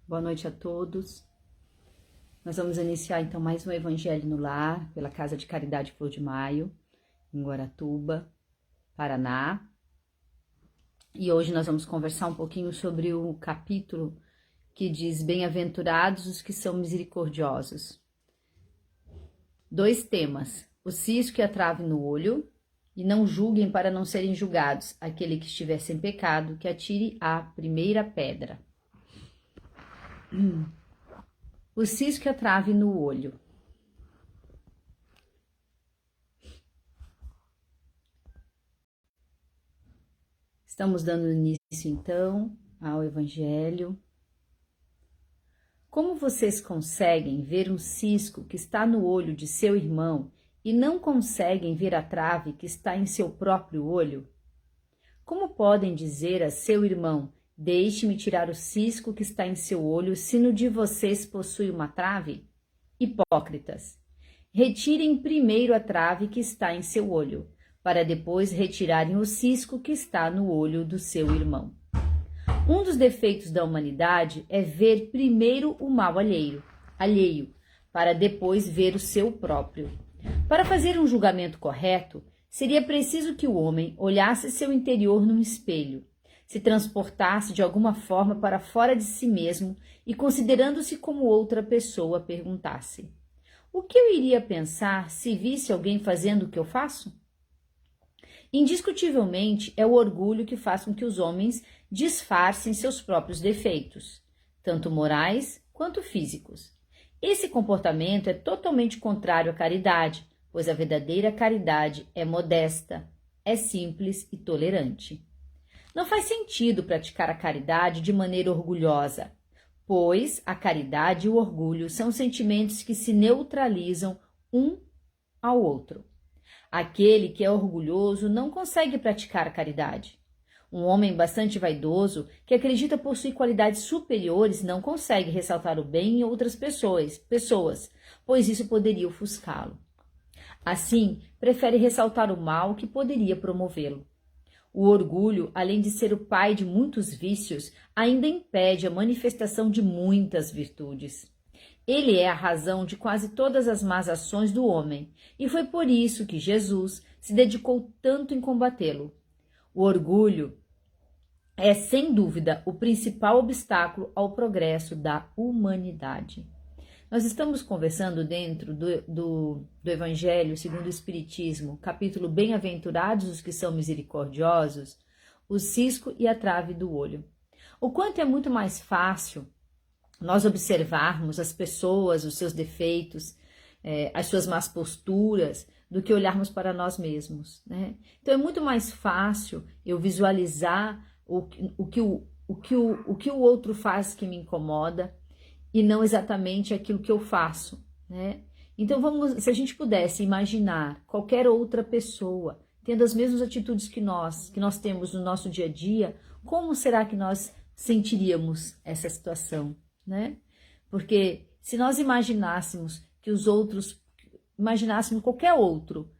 Boa noite a todos. Nós vamos iniciar então mais um Evangelho no Lar, pela Casa de Caridade Flor de Maio, em Guaratuba, Paraná. E hoje nós vamos conversar um pouquinho sobre o capítulo que diz: Bem-aventurados os que são misericordiosos. Dois temas: o cisco e a trave no olho, e não julguem para não serem julgados. Aquele que estiver sem pecado, que atire a primeira pedra. O cisco e a trave no olho. Estamos dando início, então, ao Evangelho. Como vocês conseguem ver um cisco que está no olho de seu irmão e não conseguem ver a trave que está em seu próprio olho? Como podem dizer a seu irmão: deixe-me tirar o cisco que está em seu olho, se no de vocês possui uma trave? Hipócritas! Retirem primeiro a trave que está em seu olho, para depois retirarem o cisco que está no olho do seu irmão. Um dos defeitos da humanidade é ver primeiro o mal alheio, para depois ver o seu próprio. Para fazer um julgamento correto, seria preciso que o homem olhasse seu interior num espelho, se transportasse de alguma forma para fora de si mesmo e, considerando-se como outra pessoa, perguntasse: o que eu iria pensar se visse alguém fazendo o que eu faço? Indiscutivelmente, é o orgulho que faz com que os homens disfarcem seus próprios defeitos, tanto morais quanto físicos. Esse comportamento é totalmente contrário à caridade, pois a verdadeira caridade é modesta, é simples e tolerante. Não faz sentido praticar a caridade de maneira orgulhosa, pois a caridade e o orgulho são sentimentos que se neutralizam um ao outro. Aquele que é orgulhoso não consegue praticar a caridade. Um homem bastante vaidoso, que acredita possuir qualidades superiores, não consegue ressaltar o bem em outras pessoas, pois isso poderia ofuscá-lo. Assim, prefere ressaltar o mal que poderia promovê-lo. O orgulho, além de ser o pai de muitos vícios, ainda impede a manifestação de muitas virtudes. Ele é a razão de quase todas as más ações do homem, e foi por isso que Jesus se dedicou tanto em combatê-lo. O orgulho é, sem dúvida, o principal obstáculo ao progresso da humanidade. Nós estamos conversando dentro do Evangelho segundo o Espiritismo, capítulo Bem-aventurados os que são misericordiosos, o cisco e a trave do olho. O quanto é muito mais fácil nós observarmos as pessoas, os seus defeitos, as suas más posturas, do que olharmos para nós mesmos, né? Então é muito mais fácil eu visualizar o que o outro faz que me incomoda e não exatamente aquilo que eu faço, né? Então se a gente pudesse imaginar qualquer outra pessoa tendo as mesmas atitudes que nós temos no nosso dia a dia, como será que nós sentiríamos essa situação, né? Porque se nós imaginássemos que os outros, imaginássemos qualquer outro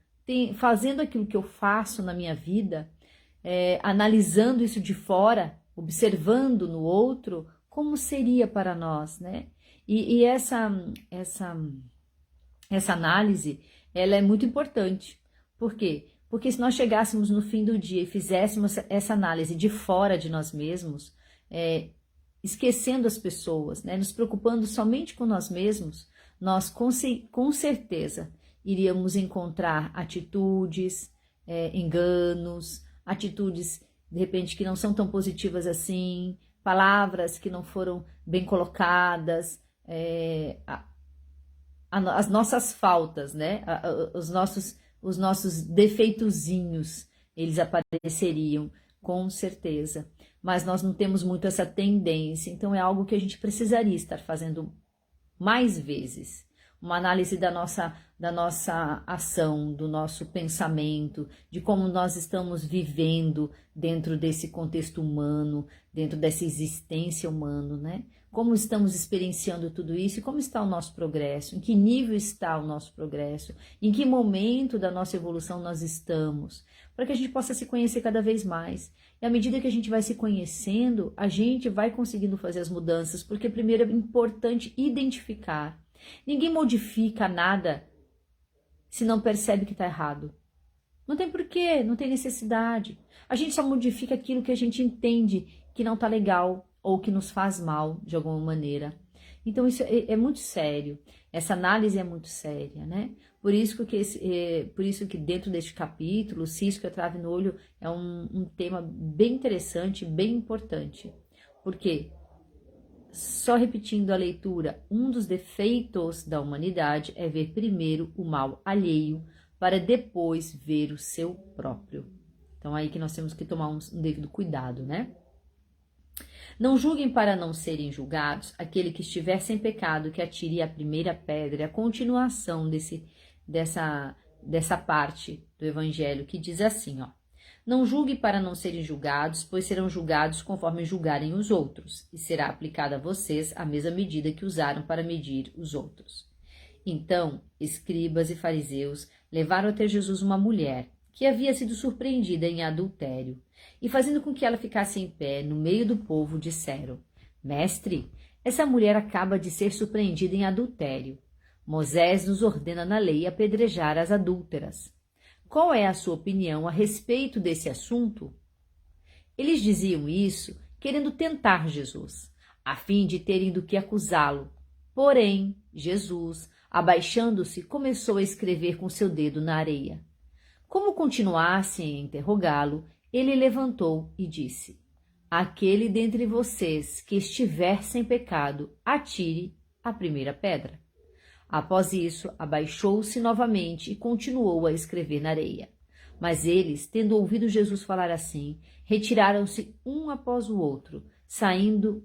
fazendo aquilo que eu faço na minha vida, analisando isso de fora, observando no outro, como seria para nós, né? E essa análise, ela é muito importante. Por quê? Porque se nós chegássemos no fim do dia e fizéssemos essa análise de fora de nós mesmos, esquecendo as pessoas, né, nos preocupando somente com nós mesmos, nós com certeza iríamos encontrar atitudes, enganos, atitudes de repente que não são tão positivas assim, palavras que não foram bem colocadas, as nossas faltas, né, os nossos defeitozinhos, eles apareceriam com certeza. Mas nós não temos muito essa tendência, então é algo que a gente precisaria estar fazendo mais vezes. Uma análise da nossa ação, do nosso pensamento, de como nós estamos vivendo dentro desse contexto humano, dentro dessa existência humana, né? Como estamos experienciando tudo isso e como está o nosso progresso, em que nível está o nosso progresso, em que momento da nossa evolução nós estamos. para que a gente possa se conhecer cada vez mais. E à medida que a gente vai se conhecendo, a gente vai conseguindo fazer as mudanças, porque primeiro é importante identificar. Ninguém modifica nada se não percebe que está errado. Não tem porquê, não tem necessidade. A gente só modifica aquilo que a gente entende que não está legal ou que nos faz mal de alguma maneira. Então isso é muito sério. Essa análise é muito séria, né? Por isso que dentro deste capítulo, cisco e a trave no olho é um tema bem interessante, bem importante. Porque, só repetindo a leitura, um dos defeitos da humanidade é ver primeiro o mal alheio para depois ver o seu próprio. Então aí que nós temos que tomar um devido cuidado, né? Não julguem para não serem julgados aquele que estiver sem pecado, que atire a primeira pedra. A continuação dessa parte do Evangelho que diz assim, ó. Não julgue para não serem julgados, pois serão julgados conforme julgarem os outros, e será aplicada a vocês a mesma medida que usaram para medir os outros. Então, escribas e fariseus levaram até Jesus uma mulher que havia sido surpreendida em adultério, e fazendo com que ela ficasse em pé no meio do povo, disseram: Mestre, essa mulher acaba de ser surpreendida em adultério. Moisés nos ordena na lei apedrejar as adúlteras. Qual é a sua opinião a respeito desse assunto? Eles diziam isso querendo tentar Jesus, a fim de terem do que acusá-lo. Porém, Jesus, abaixando-se, começou a escrever com seu dedo na areia. Como continuassem a interrogá-lo, ele levantou e disse: Aquele dentre vocês que estiver sem pecado, atire a primeira pedra. Após isso, abaixou-se novamente e continuou a escrever na areia. Mas eles, tendo ouvido Jesus falar assim, retiraram-se um após o outro, saindo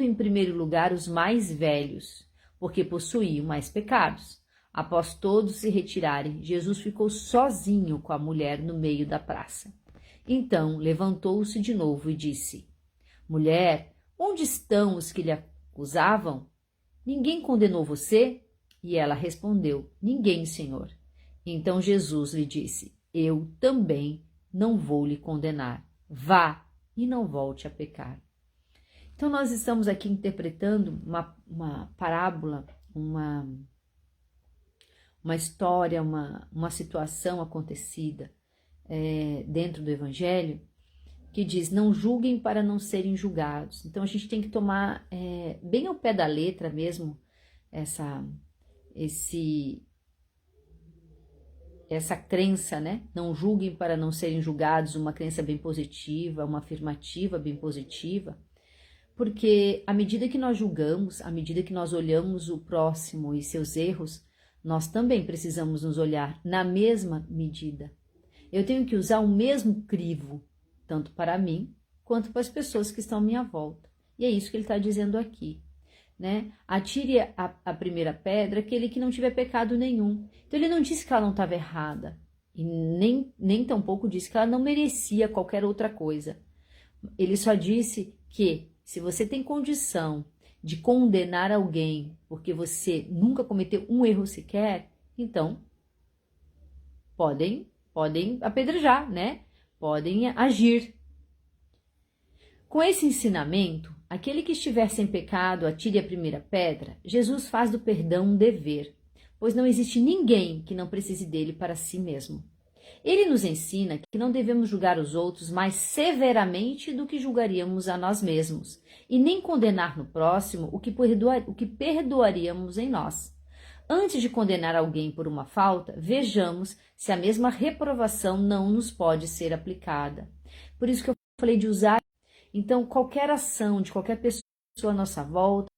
em primeiro lugar os mais velhos, porque possuíam mais pecados. Após todos se retirarem, Jesus ficou sozinho com a mulher no meio da praça. Então levantou-se de novo e disse: Mulher, onde estão os que lhe acusavam? Ninguém condenou você? E ela respondeu: Ninguém, Senhor. Então Jesus lhe disse: Eu também não vou lhe condenar. Vá e não volte a pecar. Então nós estamos aqui interpretando uma parábola, uma história, uma situação acontecida dentro do Evangelho, que diz: não julguem para não serem julgados. Então a gente tem que tomar bem ao pé da letra mesmo essa crença, né? Não julguem para não serem julgados, uma crença bem positiva, uma afirmativa bem positiva, porque à medida que nós julgamos, à medida que nós olhamos o próximo e seus erros, nós também precisamos nos olhar na mesma medida. Eu tenho que usar o mesmo crivo, tanto para mim, quanto para as pessoas que estão à minha volta. E é isso que ele está dizendo aqui, né? Atire a primeira pedra aquele que não tiver pecado nenhum. Então ele não disse que ela não estava errada, e nem tampouco disse que ela não merecia qualquer outra coisa. Ele só disse que se você tem condição de condenar alguém porque você nunca cometeu um erro sequer, então podem apedrejar, né? Podem agir. Com esse ensinamento, aquele que estiver sem pecado, atire a primeira pedra, Jesus faz do perdão um dever, pois não existe ninguém que não precise dele para si mesmo. Ele nos ensina que não devemos julgar os outros mais severamente do que julgaríamos a nós mesmos, e nem condenar no próximo o que perdoaríamos em nós. Antes de condenar alguém por uma falta, vejamos se a mesma reprovação não nos pode ser aplicada. Por isso que eu falei de usar. Então, qualquer ação de qualquer pessoa à nossa volta,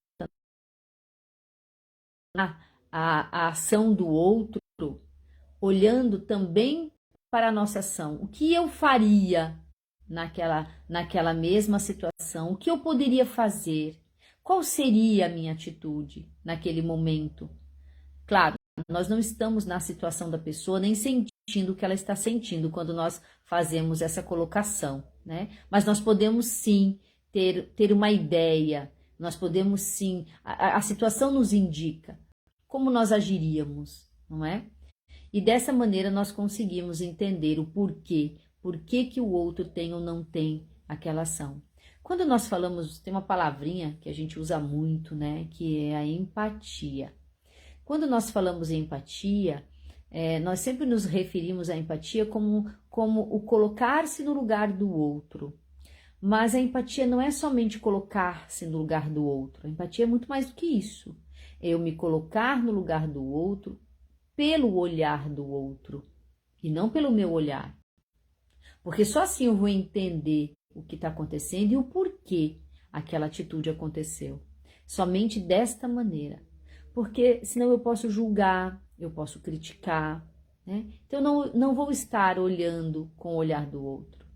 a ação do outro, olhando também para a nossa ação. O que eu faria naquela mesma situação? O que eu poderia fazer? Qual seria a minha atitude naquele momento? Claro, nós não estamos na situação da pessoa, nem sentindo o que ela está sentindo quando nós fazemos essa colocação, né? Mas nós podemos sim ter uma ideia, nós podemos sim, a situação nos indica como nós agiríamos, não é? E dessa maneira nós conseguimos entender o porquê. Por que o outro tem ou não tem aquela ação. Quando nós falamos, tem uma palavrinha que a gente usa muito, né? Que é a empatia. Quando nós falamos em empatia, nós sempre nos referimos à empatia como o colocar-se no lugar do outro. Mas a empatia não é somente colocar-se no lugar do outro. A empatia é muito mais do que isso. É eu me colocar no lugar do outro pelo olhar do outro e não pelo meu olhar. Porque só assim eu vou entender o que está acontecendo e o porquê aquela atitude aconteceu. Somente desta maneira. Porque senão eu posso julgar, eu posso criticar, né? Então eu não vou estar olhando com o olhar do outro.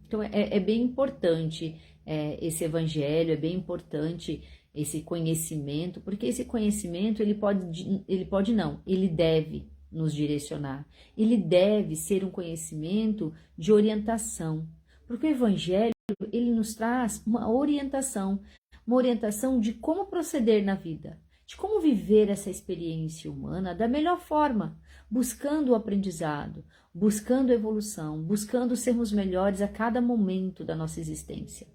Então é bem importante esse evangelho, é bem importante esse conhecimento, porque esse conhecimento ele deve nos direcionar. Ele deve ser um conhecimento de orientação, porque o evangelho ele nos traz uma orientação de como proceder na vida, de como viver essa experiência humana da melhor forma, buscando o aprendizado, buscando a evolução, buscando sermos melhores a cada momento da nossa existência.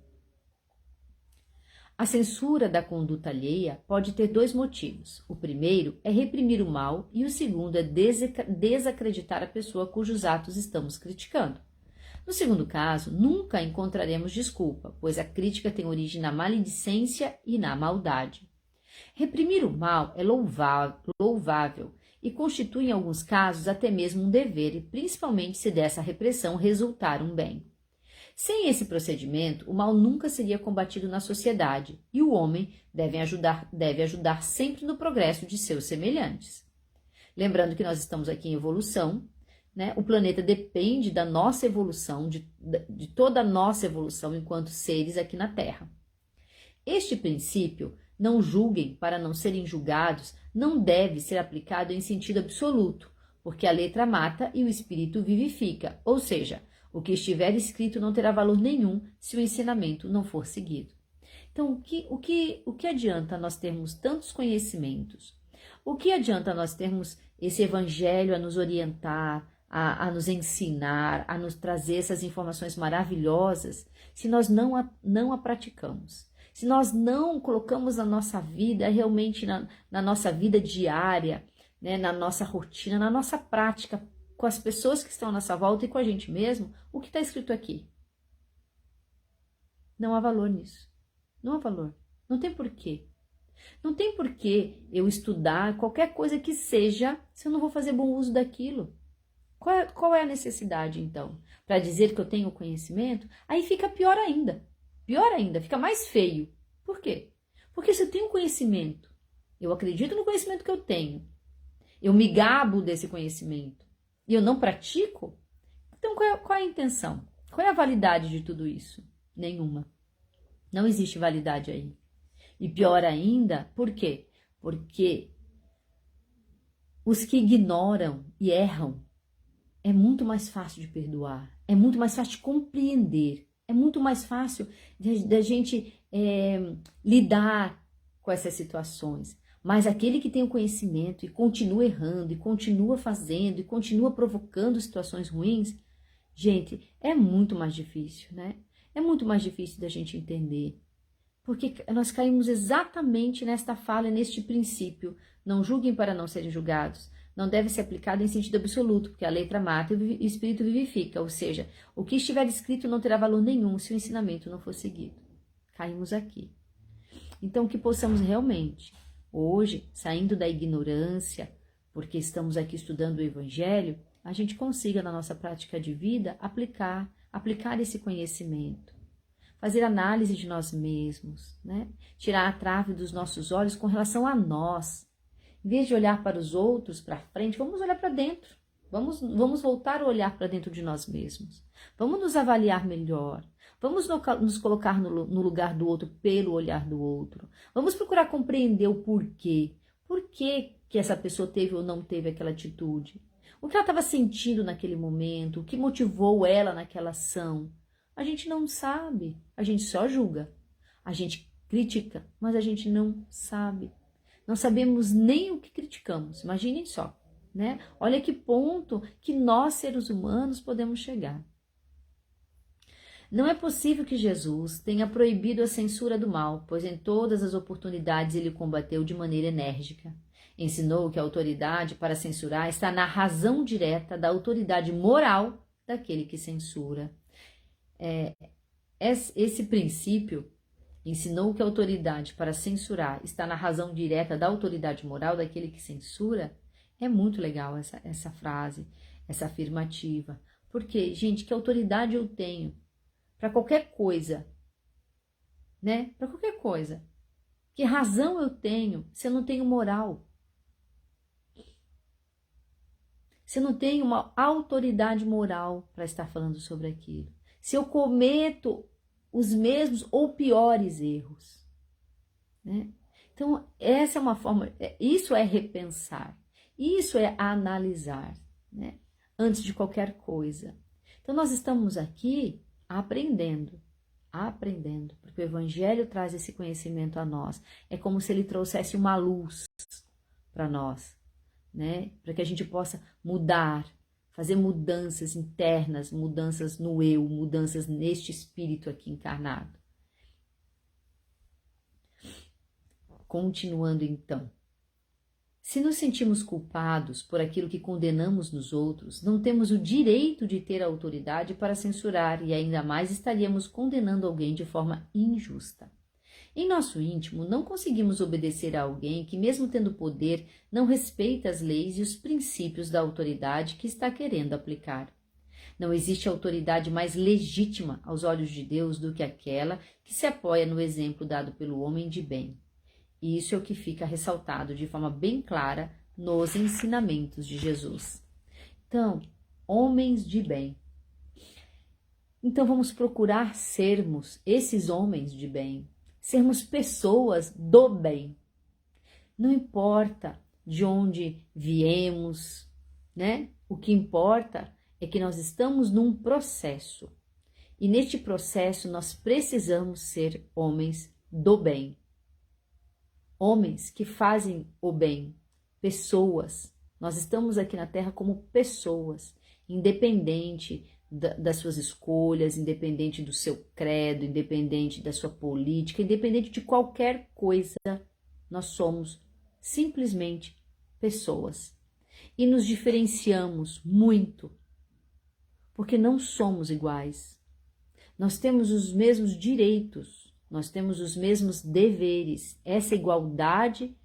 A censura da conduta alheia pode ter dois motivos. O primeiro é reprimir o mal e o segundo é desacreditar a pessoa cujos atos estamos criticando. No segundo caso, nunca encontraremos desculpa, pois a crítica tem origem na maledicência e na maldade. Reprimir o mal é louvável e constitui em alguns casos até mesmo um dever, principalmente se dessa repressão resultar um bem. Sem esse procedimento, o mal nunca seria combatido na sociedade e o homem deve ajudar sempre no progresso de seus semelhantes. Lembrando que nós estamos aqui em evolução, né? O planeta depende da nossa evolução, de toda a nossa evolução enquanto seres aqui na Terra. Este princípio, não julguem para não serem julgados, não deve ser aplicado em sentido absoluto, porque a letra mata e o espírito vivifica, ou seja, o que estiver escrito não terá valor nenhum se o ensinamento não for seguido. Então, o que adianta nós termos tantos conhecimentos? O que adianta nós termos esse evangelho a nos orientar, a nos ensinar, a nos trazer essas informações maravilhosas, se nós não a praticamos? Se nós não colocamos na nossa vida, realmente na nossa vida diária, né, na nossa rotina, na nossa prática, com as pessoas que estão à nossa volta e com a gente mesmo, o que está escrito aqui? Não há valor nisso. Não há valor. Não tem porquê. Não tem porquê eu estudar qualquer coisa que seja se eu não vou fazer bom uso daquilo. Qual é a necessidade, então? Para dizer que eu tenho conhecimento? Aí fica pior ainda. Pior ainda, fica mais feio. Por quê? Porque se eu tenho conhecimento, eu acredito no conhecimento que eu tenho, eu me gabo desse conhecimento, e eu não pratico, então qual é a intenção? Qual é a validade de tudo isso? Nenhuma. Não existe validade aí. E pior ainda, por quê? Porque os que ignoram e erram, é muito mais fácil de perdoar, é muito mais fácil de compreender, é muito mais fácil da gente lidar com essas situações. Mas aquele que tem o conhecimento e continua errando, e continua fazendo, e continua provocando situações ruins, gente, é muito mais difícil, né? É muito mais difícil da gente entender. Porque nós caímos exatamente nesta fala, neste princípio. Não julguem para não serem julgados. Não deve ser aplicado em sentido absoluto, porque a letra mata e o espírito vivifica. Ou seja, o que estiver escrito não terá valor nenhum se o ensinamento não for seguido. Caímos aqui. Então, que possamos realmente, hoje, saindo da ignorância, porque estamos aqui estudando o Evangelho, a gente consiga na nossa prática de vida aplicar esse conhecimento, fazer análise de nós mesmos, né? Tirar a trave dos nossos olhos com relação a nós. Em vez de olhar para os outros, para frente, vamos olhar para dentro. Vamos voltar a olhar para dentro de nós mesmos. Vamos nos avaliar melhor. Vamos nos colocar no lugar do outro pelo olhar do outro. Vamos procurar compreender o porquê. Por que essa pessoa teve ou não teve aquela atitude? O que ela estava sentindo naquele momento? O que motivou ela naquela ação? A gente não sabe. A gente só julga. A gente critica, mas a gente não sabe. Não sabemos nem o que criticamos. Imaginem só. né? Olha que ponto que nós, seres humanos, podemos chegar. Não é possível que Jesus tenha proibido a censura do mal, pois em todas as oportunidades ele combateu de maneira enérgica. Ensinou que a autoridade para censurar está na razão direta da autoridade moral daquele que censura. Esse princípio, ensinou que a autoridade para censurar está na razão direta da autoridade moral daquele que censura, é muito legal essa frase, essa afirmativa. Porque, gente, que autoridade eu tenho para qualquer coisa, né? Para qualquer coisa. Que razão eu tenho se eu não tenho moral? Se eu não tenho uma autoridade moral para estar falando sobre aquilo? Se eu cometo os mesmos ou piores erros, né? Então, essa é uma forma, isso é repensar, isso é analisar, né? Antes de qualquer coisa. Então, nós estamos aqui aprendendo, porque o Evangelho traz esse conhecimento a nós. É como se ele trouxesse uma luz para nós, né? Para que a gente possa mudar, fazer mudanças internas, mudanças no eu, mudanças neste espírito aqui encarnado. Continuando então. Se nos sentimos culpados por aquilo que condenamos nos outros, não temos o direito de ter a autoridade para censurar e ainda mais estaríamos condenando alguém de forma injusta. Em nosso íntimo, não conseguimos obedecer a alguém que, mesmo tendo poder, não respeita as leis e os princípios da autoridade que está querendo aplicar. Não existe autoridade mais legítima aos olhos de Deus do que aquela que se apoia no exemplo dado pelo homem de bem. E isso é o que fica ressaltado de forma bem clara nos ensinamentos de Jesus. Então, homens de bem. Então, vamos procurar sermos esses homens de bem, sermos pessoas do bem. Não importa de onde viemos, né? O que importa é que nós estamos num processo. E neste processo nós precisamos ser homens do bem. Homens que fazem o bem, pessoas. Nós estamos aqui na Terra como pessoas, independente das suas escolhas, independente do seu credo, independente da sua política, independente de qualquer coisa, nós somos simplesmente pessoas. E nos diferenciamos muito, porque não somos iguais. Nós temos os mesmos direitos, nós temos os mesmos deveres. Essa igualdade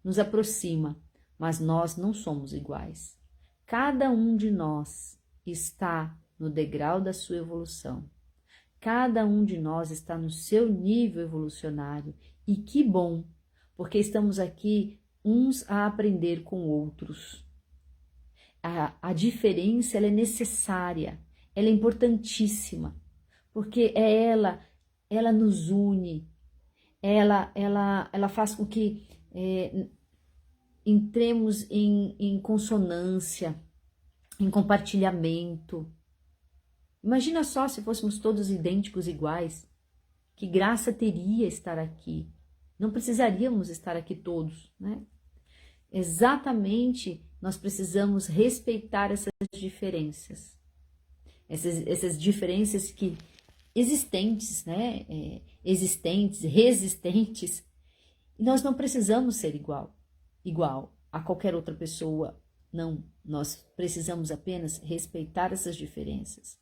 nos aproxima, mas nós não somos iguais. Cada um de nós está no degrau da sua evolução. Cada um de nós está no seu nível evolucionário. E que bom, porque estamos aqui uns a aprender com outros. A diferença ela é necessária, ela é importantíssima, porque ela nos une, ela faz com que entremos em consonância, em compartilhamento. Imagina só se fôssemos todos idênticos, iguais. Que graça teria estar aqui. Não precisaríamos estar aqui todos, né? Exatamente, nós precisamos respeitar essas diferenças. Essas diferenças que existentes, né? Existentes, resistentes. E nós não precisamos ser igual a qualquer outra pessoa. Não, nós precisamos apenas respeitar essas diferenças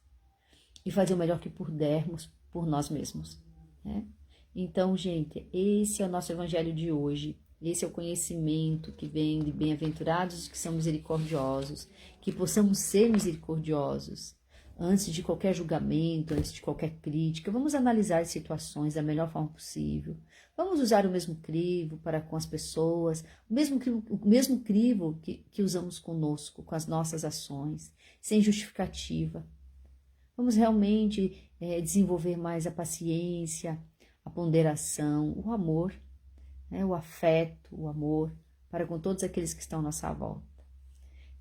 e fazer o melhor que pudermos por nós mesmos, né? Então, gente, esse é o nosso evangelho de hoje. Esse é o conhecimento que vem de bem-aventurados que são misericordiosos, que possamos ser misericordiosos. Antes de qualquer julgamento, antes de qualquer crítica, vamos analisar as situações da melhor forma possível. Vamos usar o mesmo crivo para com as pessoas, o mesmo crivo que usamos conosco, com as nossas ações, sem justificativa. Vamos realmente desenvolver mais a paciência, a ponderação, o amor, né, o afeto, o amor para com todos aqueles que estão à nossa volta.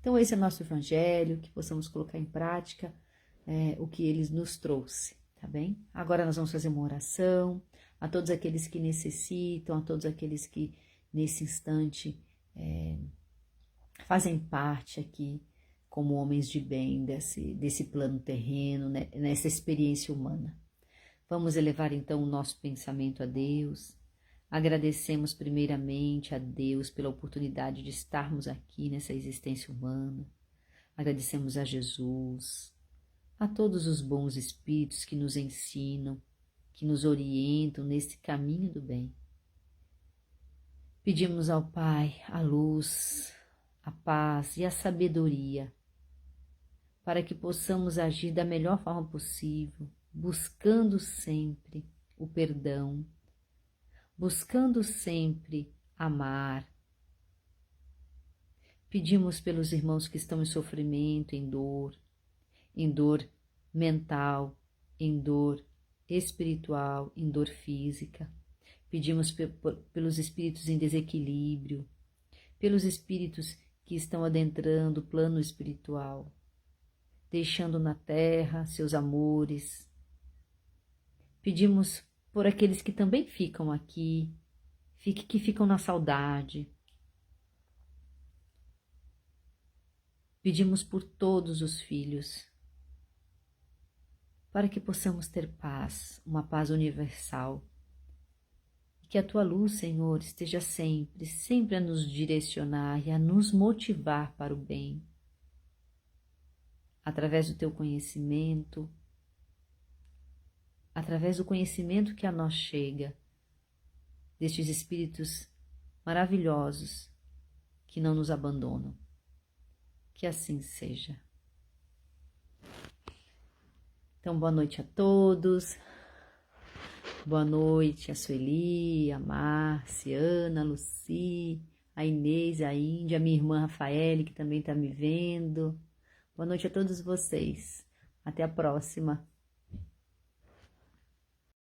Então esse é o nosso evangelho, que possamos colocar em prática o que ele nos trouxe, tá bem? Agora nós vamos fazer uma oração a todos aqueles que necessitam, a todos aqueles que nesse instante fazem parte aqui como homens de bem desse plano terreno, né, nessa experiência humana. Vamos elevar então o nosso pensamento a Deus. Agradecemos primeiramente a Deus pela oportunidade de estarmos aqui nessa existência humana. Agradecemos a Jesus, a todos os bons espíritos que nos ensinam, que nos orientam nesse caminho do bem. Pedimos ao Pai a luz, a paz e a sabedoria para que possamos agir da melhor forma possível, buscando sempre o perdão, buscando sempre amar. Pedimos pelos irmãos que estão em sofrimento, em dor mental, em dor espiritual, em dor física. Pedimos pelos espíritos em desequilíbrio, pelos espíritos que estão adentrando o plano espiritual, deixando na terra seus amores. Pedimos por aqueles que também ficam aqui, que ficam na saudade. Pedimos por todos os filhos, para que possamos ter paz, uma paz universal. E que a Tua luz, Senhor, esteja sempre, sempre a nos direcionar e a nos motivar para o bem. Através do Teu conhecimento, através do conhecimento que a nós chega, destes espíritos maravilhosos que não nos abandonam. Que assim seja. Então, boa noite a todos. Boa noite a Sueli, a Márcia, a Ana, a Luci, a Inês, a Índia, a minha irmã Rafaele, que também está me vendo. Boa noite a todos vocês. Até a próxima.